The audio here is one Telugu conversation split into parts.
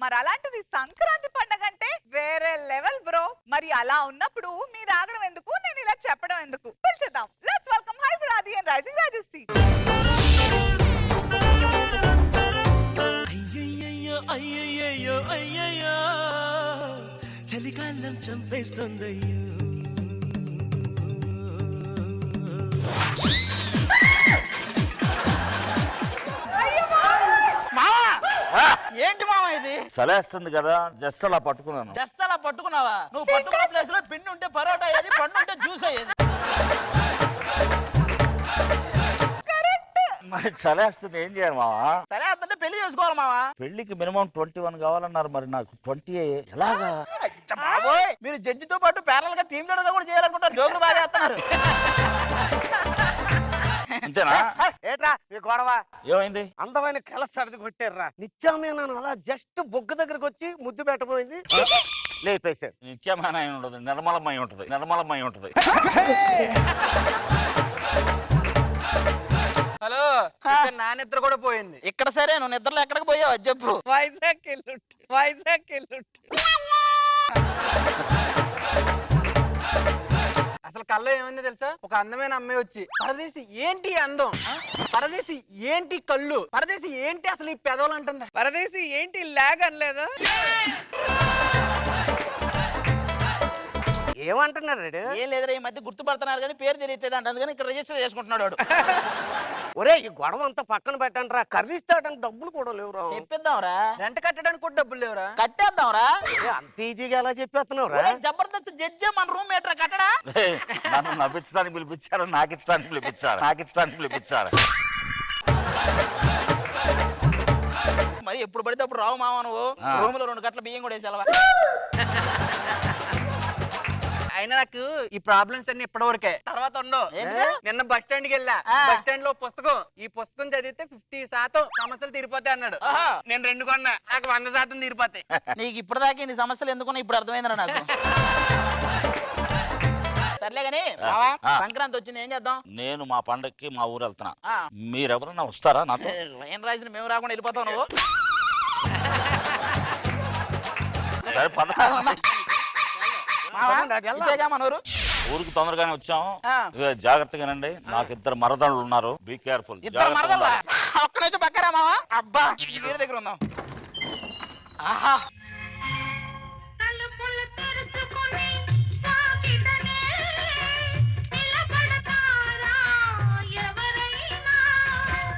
మరి అలాంటిది సంక్రాంతి పండగ అంటే వేరే లెవెల్ బ్రో. మరి అలా ఉన్నప్పుడు మీరు ఆగడం ఎందుకు, నేను ఇలా చెప్పడం ఎందుకు? పిలిచేద్దాం. లెట్స్ వెల్కమ్ హైబ్రిడ్ ఆది అండ్ రైజింగ్ రాజశ్రీ. అయ్యయ్యో అయ్యయ్యో చలికాలం చంపేస్తుందయ్యో. ఏంటి మావా ఇది? సలేస్తుంది కదా, జస్ట్ అలా పట్టుకున్నాను. జస్ట్ అలా పట్టుకున్నావా? నువ్వు పట్టుకున్న ప్లేస్ లో పిండి ఉంటే పరోటా అయ్యేది, పండు ఉంటే జ్యూస్ అయ్యేది. మరి చలేస్తుంది, ఏం చేయాలి మావా? సరే అంటే పెళ్లి చేసుకోవాలి మావా. పెళ్లికి మినిమం 21 కావాలన్నారు, మరి నాకు 20 ఎలాగా? బాబోయ్, మీరు జడ్జితో పాటు ప్యారల్ గా టీమ్ లీడర్ కూడా చేయాలనుకుంటారు. జోకులు బాగా చేస్తున్నారు. అంతేనా? ఏట్రా మీ గొడవ? ఏమైంది? అందమైన కళ సర్ది కొట్టారా? నిత్యమే నన్ను అలా జస్ట్ బొగ్గ దగ్గరకు వచ్చి ముద్దు పెట్టబోయింది, లేపేశారు. నిత్యమైన ఉంటుంది, నిర్మలమై ఉంటుంది, నిర్మలమై ఉంటుంది. హలో, నా నిద్ర కూడా పోయింది. ఇక్కడ సరే, నువ్వు నిద్రలో ఎక్కడికి పోయావు అది చెప్పు. వైజాగ్ వెళ్ళుంటు. అసలు కళ్ళలో ఏమైంది తెలుసా? ఒక అందమైన అమ్మాయి వచ్చి, పరదేశి ఏంటి అందం, పరదేశి ఏంటి కళ్ళు, పరదేశి ఏంటి అసలు ఈ పెదవులు అంటుంది. పరదేశి ఏంటి లాగ్ అనలేదా? ఏమంటున్నాడు? ఏం లేదురా, ఈ మధ్య గుర్తుపడుతున్నారు కానీ పేరు తెలియట్లేదు అంట, అందుకని ఇక్కడ రిజిస్టర్ చేసుకుంటున్నాడు వాడు. ఒరే, ఈ గొడవ అంతా పక్కన పెట్టండి రా, కర్రీస్ తాగడానికి డబ్బులు కూడా లేవురా. చెప్పేద్దాంరా, రెంట్ కట్టడానికి కూడా డబ్బులు లేవురా. కట్టేద్దాంరా. అంత ఈజీగా ఎలా చెప్పేస్తున్నావు రా? జబర్దస్త్ జడ్జి మన రూమ్ మేట్రా కట్టడా. నన్ను నవ్వించడానికి పిలిపించారు, నాకు ఇచ్చడానికి పిలిపించారు. మరి ఎప్పుడు పడితే అప్పుడు రావు మావా నువ్వు. రూమ్ లో 2 గంటల బియ్యం కూడా వేసేలవా? అయినా నాకు ఈ ప్రాబ్లమ్స్ అన్ని ఇప్పటివరకే, తర్వాత ఉండవు. నిన్న బస్ స్టాండ్ కి వెళ్ళా, బస్ స్టాండ్ లో పుస్తకం, ఈ పుస్తకం చదివితే 50% సమస్యలు తీరిపోతాయి అన్నాడు. నేను 2 కొన్నా, నాకు 100% తీరిపోతాయి. నీకు ఇప్పుడు దాకా ఇన్ని సమస్యలు ఎందుకున్నా ఇప్పుడు అర్థమైందిరా నాకు. సర్లే గాని సంక్రాంతి వచ్చింది, ఏం చేద్దాం? నేను మా పండక్కి మా ఊరు వెళ్తున్నా, మీరెవరన్నా వస్తారా నాతో? రైన్ రాజుని మేము రాకుండా వెళ్ళిపోతావు నువ్వు. ఊరికి తొందరగానే వచ్చాము, జాగ్రత్తగానండి. నాకు 2 మరదళ్ళు ఉన్నారు, బీ కేర్ఫుల్. ఒక్క నుంచి పక్కరా మావా. అబ్బా, ఈ వీడి దగ్గర ఉన్నాం. ఆహా,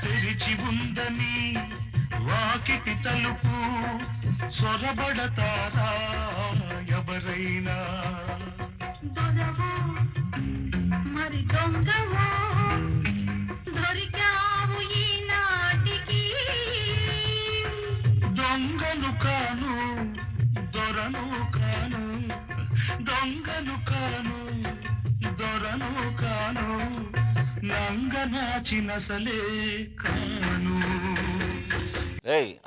తెరిచి ఉందని వాకిటి తలుపు, సొరబడతారా ఎవరైనా? మరి దొంగవో దొరికావు ఈనాటికి. దొంగను కాను దొరను కాను, దొంగను కాను దొరను కాను, నంగనాచినసలే కాను.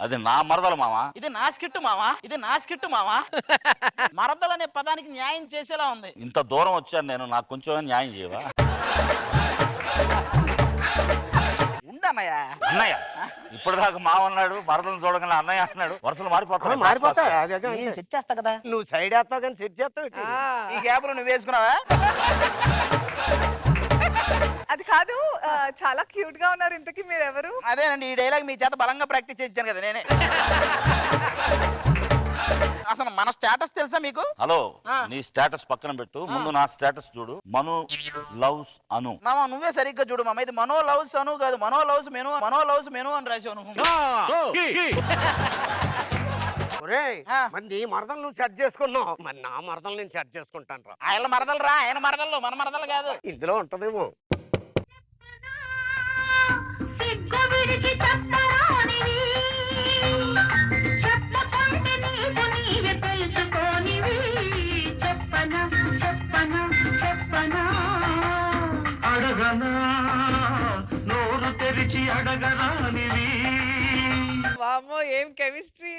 అది నా మరదలు మావా. ఇది నా స్కిట్ మావా, ఇది నా స్కిట్ మావా. మరదలు అనే పదానికి న్యాయం చేసేలా ఉంది. ఇంత దూరం వచ్చాను నేను, నాకు కొంచెం న్యాయం చేయవా? ఉండన్నయ్య. అన్నయ్య ఇప్పటిదాకా మావ అన్నాడు, మరదలను చూడగానే అన్నయ్య అన్నాడు. వరుసలు మారిపోతాయి. సెట్ చేస్తా కదా. నువ్వు సైడ్ వేస్తావు కానీ సెట్ చేస్తావు. ఈ గ్యాప్ లో నువ్వు వేసుకున్నావా? అది కాదు, చాలా క్యూట్ గా ఉన్నారు. ఇంతకీ మీరు ఎవరు? అదేనండి, ఈ డైలాగ్ మీ చేత బలంగా ప్రాక్టీస్ చేయించాను కదా నేనే. అసలు మన స్టేటస్ తెలుసా మీకు? హలో, నీ స్టేటస్ పక్కన పెట్టు, ముందు నా స్టేటస్ చూడు. మను లవ్స్ అను. మామ నువ్వే సరిగ్గా చూడు మామ, ఇది మనో లవ్స్ అను కాదు, మనో లవ్స్ మెను అని రాసావు నువ్వు. మరి నీ మరదలు నువ్వు సెట్ చేసుకున్నావు, మరి నా మరదలు నేను సెట్ చేసుకుంటాను రా. ఆయన మరదలు రా, ఆయన మరదలు, మన మరదలు కాదు. ఇందులో ఉంటదేమో. అడగనా నోరు తెరిచి అడగరానివి. వామ్మో, ఏం కెమిస్ట్రీ.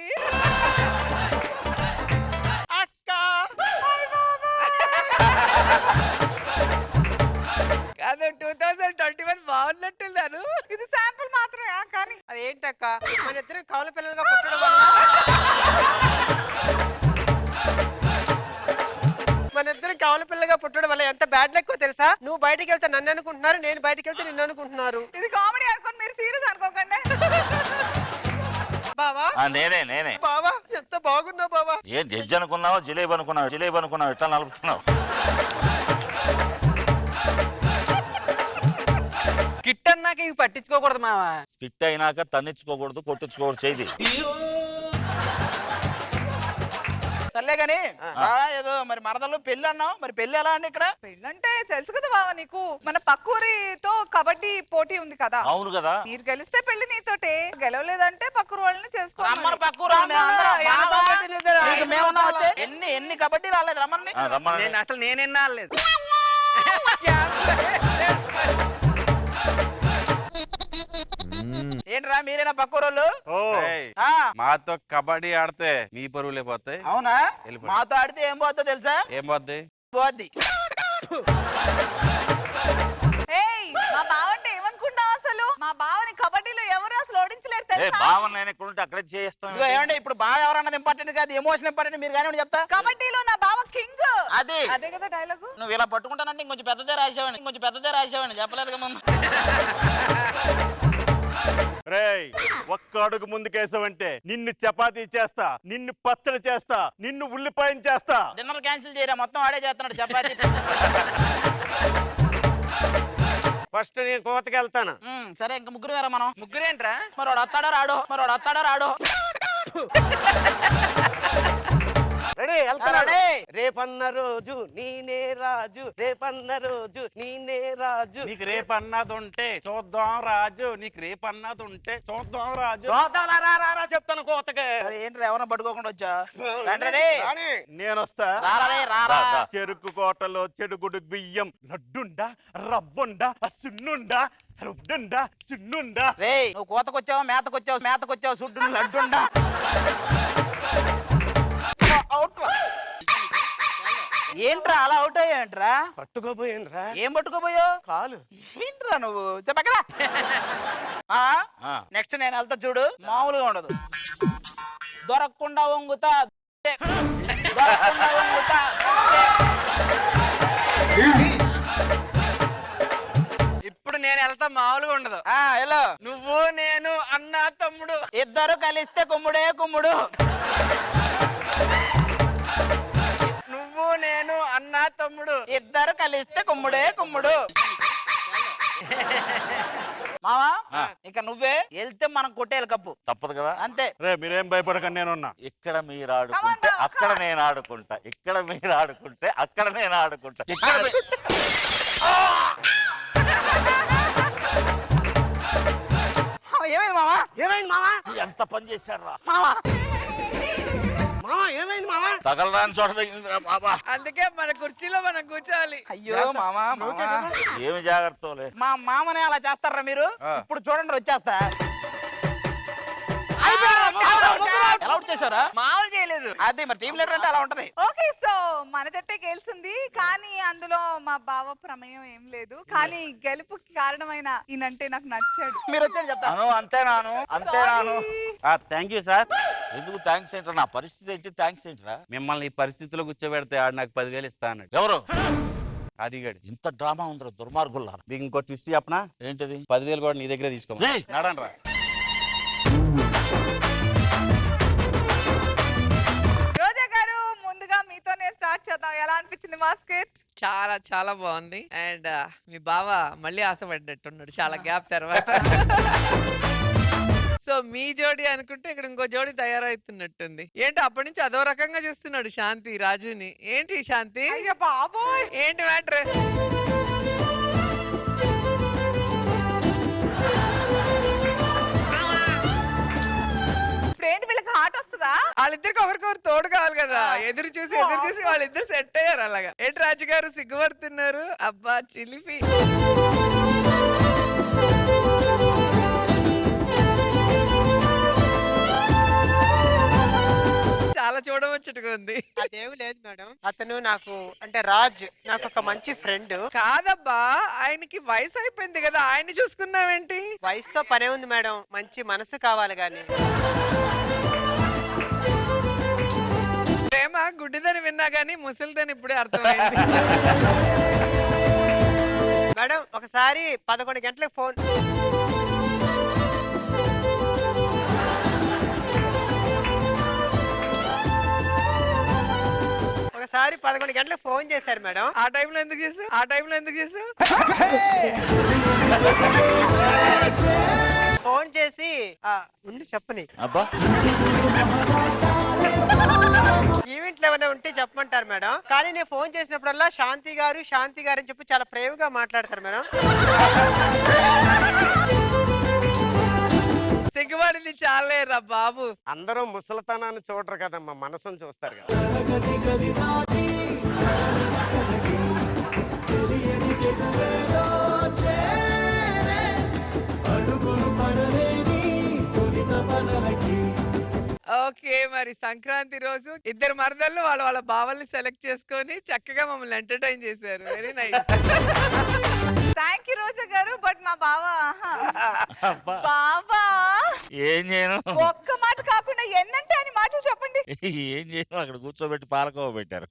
కాదు, 2021 బాగున్నట్టున్నాను. ఇది శాంపుల్ మాత్రమే కానీ అదేంటక్క మన ఇద్దరం కవల పిల్లలుగా పుట్టడం వల్ల మన ఇద్దరం కవల పిల్లగా పుట్టడం వల్ల ఎంత బ్యాడ్ లెక్కో తెలుసా? నువ్వు బయటికి వెళ్తే నన్ను అనుకుంటున్నారు, నేను బయటికి వెళ్తే నిన్ను అనుకుంటున్నారు. ఇది కామెడీ అనుకోండి, మీరు సీరియస్ అనుకోకండి. బావా నేనే బావా ఎంత బాగున్నావు బావా. ఏం జడ్జి అనుకున్నావు, జిలేబీ అనుకున్నావు ఎట్లా నలుపుతున్నావు? కిట్ అన్నాక ఇవి పట్టించుకోకూడదు మావా. స్కిట్ అయినాక తన్నించుకోకూడదు, కొట్టించుకోకూడదు చేయి. సర్లే గాని ఏదో మరి మరదలు పెళ్లి అన్నావు, మరి పెళ్లి ఎలా అండి ఇక్కడ? పెళ్ళంటే తెలుసు కదా బావ నీకు, మన పక్కూరితో కబడ్డీ పోటీ ఉంది కదా. అవును కదా. మీరు గెలిస్తే పెళ్లి నీతోటే, గెలవలేదంటే పక్కూరు వాళ్ళని చేసుకో. రమ్మని పక్కూరు మేమన్నా వచ్చే ఎన్ని కబడ్డీ రాలేదు రమ్మని. నేను అసలు నేనేనా ఆడలేదు. ఏంట్రా మీరేనా పక్కూరోళ్ళు? మాతో కబడ్డీ ఆడితే మీ పరువులే పోతాయి. అవునా? మాతో ఆడితే ఏం పోతుందో తెలుసా? ఏం పోద్ది? పోద్ది. ఏయ్, మా బావ అంటే ఏమనుకున్నావు అసలు? మా బావని కబడ్డీలో ఎవరు అసలు ఓడించలేరు తెలుసా? బావ నేను ఎక్కడ ఉంటే అక్కడే చేస్తాను. ఇదిగో ఏమంటే ఇప్పుడు బాగా ఎవరన్నది ఇంపార్టెంట్ కాదు, ఎమోషన్ ఇంపార్టెంట్. మీరు కానీ చెప్తా, కబడ్డీలో నా బావ కింగ్. అది అదే కదా డైలాగు. నువ్వు ఇలా పట్టుకుంటానంటే ఇంకొంచెం పెద్దదే రాసేవాడిని చెప్పలేదు ముందు. రేయ్, ఒక్క అడుగు ముందుకేసావంటే నిన్ను చపాతీ చేస్తా, నిన్ను పచ్చడి చేస్తా, నిన్ను ఉల్లిపాయని చేస్తా. డిన్నర్ క్యాన్సిల్ చేయరా, మొత్తం ఆడే చేస్తున్నాడు చపాతీ. ఫస్ట్ నేను కోతకి వెళ్తాను. సరే ఇంక ముగ్గురు వేరా మనం. ముగ్గురేంట్రా? మరి వాడు వస్తాడో రాడో. రెడీ వెళ్తాడు. రేపన్న రోజు నేనే రాజు, రేపన్న రోజు నేనే రాజు. నీకు రేపన్నది ఉంటే చూద్దాం రాజు, నీకు రేపన్నది ఉంటే చూద్దాం రాజు. రా చెప్తాను కోతకి. ఏంటి ఎవరైనా పట్టుకోకుండా వచ్చా? నేను వస్తా. రారా. చెరుకు కోటలో చెడుగుడు బియ్యం, లడ్డుండా రవ్వుండా సున్నుండా, రుడ్డుండా సున్నుండా. రే నువ్వు కోతకొచ్చావు, మేతకొచ్చావు సుడ్డు లడ్డుండా. ఏంట్రా అలా అవుట్ అయ్యాయంట్రా? పట్టుకోపోయానురా. ఏం పట్టుకోపోయావు? కాలు. ఏంట్రా నువ్వు చెప్పకరా. నెక్స్ట్ నేను వెళ్తా చూడు, మామూలుగా ఉండదు. దొరకకుండా వంగుతా. ఇప్పుడు నేను వెళ్తా, మామూలుగా ఉండదు. హలో నువ్వు నేను అన్న తమ్ముడు ఇద్దరు కలిస్తే కుమ్ముడే కుమ్ముడు. నువ్వు నేను అన్న తమ్ముడు ఇద్దరు కలిస్తే కుమ్ముడే కుమ్ముడు. మావా ఇక నువ్వే వెళ్తే మనం కొట్టేయాలి కప్పు, తప్పదు కదా. అంతే. రే మీరేం భయపడకండి, నేనున్నా. ఇక్కడ మీరు ఆడుకుంటే అక్కడ నేను ఆడుకుంటా, ఇక్కడ మీరు ఆడుకుంటే అక్కడ నేను ఆడుకుంటా. ఏమైంది మావా? ఎంత పని చేశారా మావా? ఏమైంది మావా? తగలరాని చోట తగిలిందిరా బాబా. అందుకే మన కుర్చీలో మనం కూర్చోవాలి. అయ్యో మామా, ఏమి జాగ్రత్తలే. మా మామనే అలా చేస్తారా మీరు? ఇప్పుడు చూడండి వచ్చేస్తా. ఎలా అవుట్ చేశారా? మామూలు చేయలేదు. అదే మరి టీం లీడర్ అంటే అలా ఉంటది. ఓకే, సో మన జట్టే గెలిచింది, కానీ అందులో మా బావ ప్రమేయం ఏం లేదు. కానీ గెలుపుకి కారణమైన ఈయనంటే నాకు నచ్చాడు. మీరు వచ్చాడు చెప్తాను. అంతేనాను. Thank you sir. ఎందుకు థ్యాంక్స్ ఏంట్రా? నా పరిస్థితి ఏంటి? థ్యాంక్స్ ఏంట్రా? మిమ్మల్ని ఈ పరిస్థితిలో కూర్చోబెడితే ఆడు నాకు 10,000 ఇస్తా అన్నాడు. ఎవరు? అదిగాడు. ఇంత డ్రామా ఉందిరా దుర్మార్గుల్లా. మీకు ఇంకో ట్విస్ట్ చెప్పనా? ఏంటిది? 10,000 కూడా నీ దగ్గరే తీసుకో. నడంరా. రోజా గారు, ముందుగా మీతోనే స్టార్ట్ చేద్దాం. ఎలా అనిపించింది మా స్కిట్? చాలా చాలా బాగుంది. అండ్ మీ బావ మళ్ళీ ఆశపడ్డట్టున్నాడు చాలా గ్యాప్ తర్వాత. సో మీ జోడి అనుకుంటే ఇక్కడ ఇంకో జోడి తయారవుతున్నట్టుంది. ఏంటి అప్పటి నుంచి అదో రకంగా చూస్తున్నాడు శాంతి రాజుని. ఏంటి శాంతి? అయ్యో బాబోయ్, ఏంటి మ్యాటర్? ఇప్పుడు ఏంటి వీళ్ళకి హార్ట్ వస్తుందా? వాళ్ళిద్దరికి ఒకరికొకరు తోడు కావాలి కదా. ఎదురు చూసి వాళ్ళిద్దరు సెట్ అయ్యారు అలాగా. ఏంటి రాజు గారు సిగ్గుపడుతున్నారు? అబ్బా చిలిపి. చాలా చూడవచ్చుగా ఉంది. అదేమి లేదు మేడం, అతను నాకు అంటే రాజ్ నాకు ఒక మంచి ఫ్రెండ్. కాదబ్బా, ఆయనకి వయసు అయిపోయింది కదా, ఆయన్ని చూసుకున్నావేంటి? వయసుతో పనే ఉంది మేడం, మంచి మనసు కావాలి గాని. ప్రేమ గుడ్డిదని విన్నా గానీ ముసలిదని ఇప్పుడే అర్థమైంది. మేడం ఒకసారి 11 గంటలకు ఫోన్ ఒకసారి 11 గంటలకు ఫోన్ చేశారు మేడం. ఆ టైంలో ఎందుకు చేసావు? ఆ టైంలో ఎందుకు చేసావు? ఫోన్ చేసి ఉండి చెప్పని అబ్బా ఈవెంట్లు ఏమైనా ఉంటే చెప్పమంటారు మేడం. కానీ నేను ఫోన్ చేసినప్పుడల్లా శాంతి గారు అని చెప్పి చాలా ప్రేమగా మాట్లాడతారు మేడం. సిగ్గుపడింది చాలేరా బాబు. అందరూ ముసలితనాన్ని చూడరు కదమ్మా, మనసును చూస్తారు కదా. ఓకే, మరి సంక్రాంతి రోజు ఇద్దరు మరదళ్ళు వాళ్ళ బావల్ని సెలెక్ట్ చేసుకొని చక్కగా మమ్మల్ని ఎంటర్టైన్ చేశారు. Very nice. థ్యాంక్ యూ రోజా గారు. బట్ మా బావా అబ్బా. బావా ఏం చేయను ఒక్క మాట కాకుండా ఎన్నంటే అని మాటలు చెప్పండి. ఏం చేయను, అక్కడ కూర్చోబెట్టి పాలకోవ పెట్టారు.